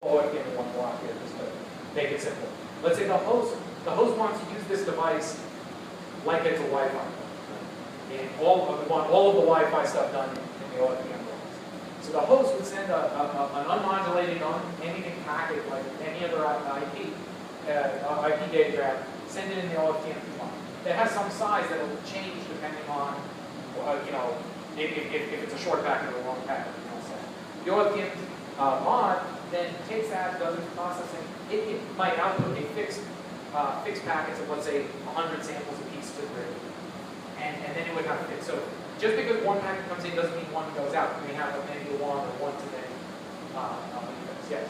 OFDM in one block here, just to make it simple. Let's say the host wants to use this device like it's a Wi-Fi. And we want all of the Wi-Fi stuff done in the OFDM blocks. So the host would send an unmodulated, anything packet like any other IP data graph, send it in the OFDM block. It has some size that will change depending on, if it's a short packet or a long packet. The OFDM mod then takes that, does its processing. It might output a fixed packets of, let's say, 100 samples apiece to the grid. And then it would have to fit. So just because one packet comes in doesn't mean one goes out. We have maybe a one or one to many. Yes.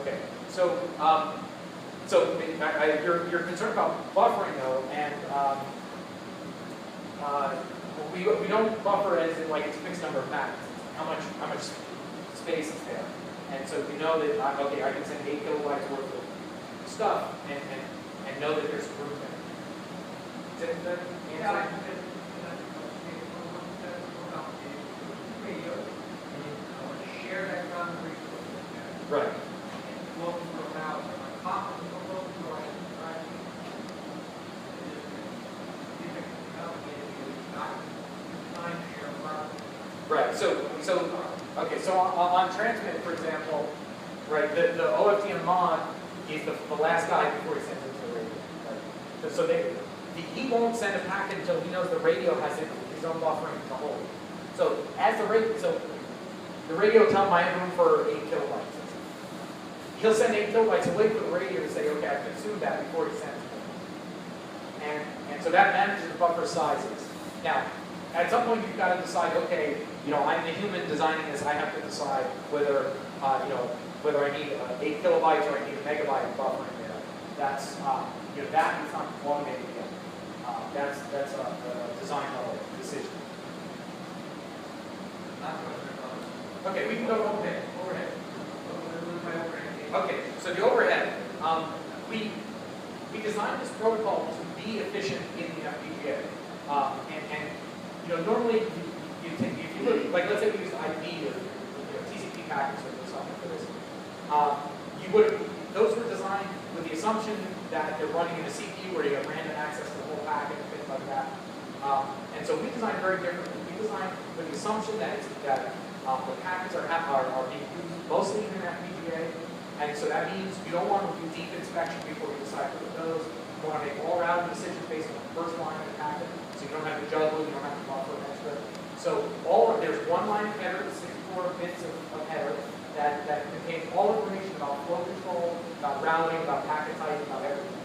Okay. So you're concerned about buffering though, and we don't buffer as in like it's a fixed number of packets. How much space is there? And so we know that okay, I can send 8 kilobytes worth of stuff and know that there's room there. Is that the answer? Yeah. Share that common resource. Right. Looking for about right. Okay. So on transmit, for example, right, the OFDM mod is the last guy before he sends it to the radio. Right? So he won't send a packet until he knows the radio has his own buffering to hold. So the radio will tell him I have room for 8 kilobytes. He'll send 8 kilobytes and wait for the radio to say, okay, I've consumed that before he sends it. And so that manages the buffer sizes. Now, at some point you've got to decide, okay, I'm the human designing this, I have to decide whether, whether I need 8 kilobytes or I need a megabyte of buffer in there. That's, that is not automated yet. That's a design level decision. Okay, we can go overhead. Okay, so the overhead. We designed this protocol to be efficient in the FPGA. Normally if you look, like let's say we use IP or TCP packets or something for this, those were designed with the assumption that they're running in a CPU where you have random access to the whole packet and things like that. And so we designed very differently. We designed with the assumption that the packets are being used mostly in an FPGA, and so that means you don't want to do deep inspection before you decide to put those. You want to make all routing decisions based on the first line of the packet, so you don't have to juggle, you don't have to buffer extra. So there's one line of header, 64 bits of header that contains all information about flow control, about routing, about packet type, about everything.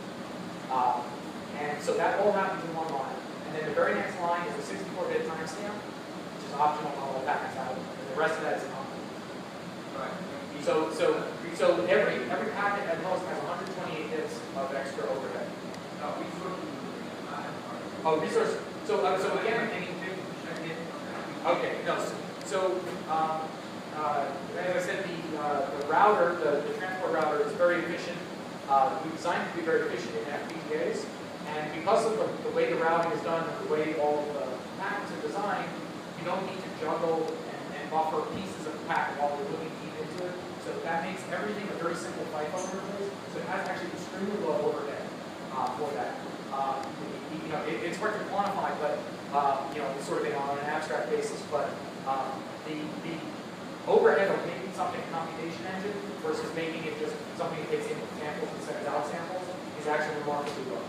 And so that all happens in one line. And then the very next line is a 64-bit timestamp, which is optional on all packets out. The rest of that is common. Right. So every packet at most has 128 bits of extra overhead. Resource. So again, okay. No. So as I said, the router, the transport router, is very efficient. We designed it to be very efficient in FPGAs, and because of the way the routing is done and the way all of the packets are designed, you don't need to juggle and buffer pieces of the packet while you're looking deep into it. So that makes everything a very simple FIFO interface. So it has actually extremely low overhead for that. It's hard to quantify, but it's sort of on an abstract basis. But the overhead of making something a computation engine versus making it just something that takes in samples and sends out samples is actually remarkably low.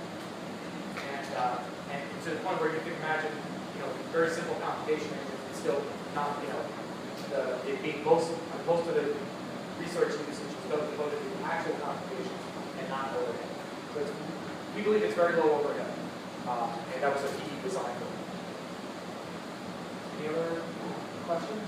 And to the point where you can imagine, very simple computation engine is still not, it being most of the research usage is devoted to actual computations and not overhead. So we believe it's very low overhead, and that was a key design goal. Any other questions?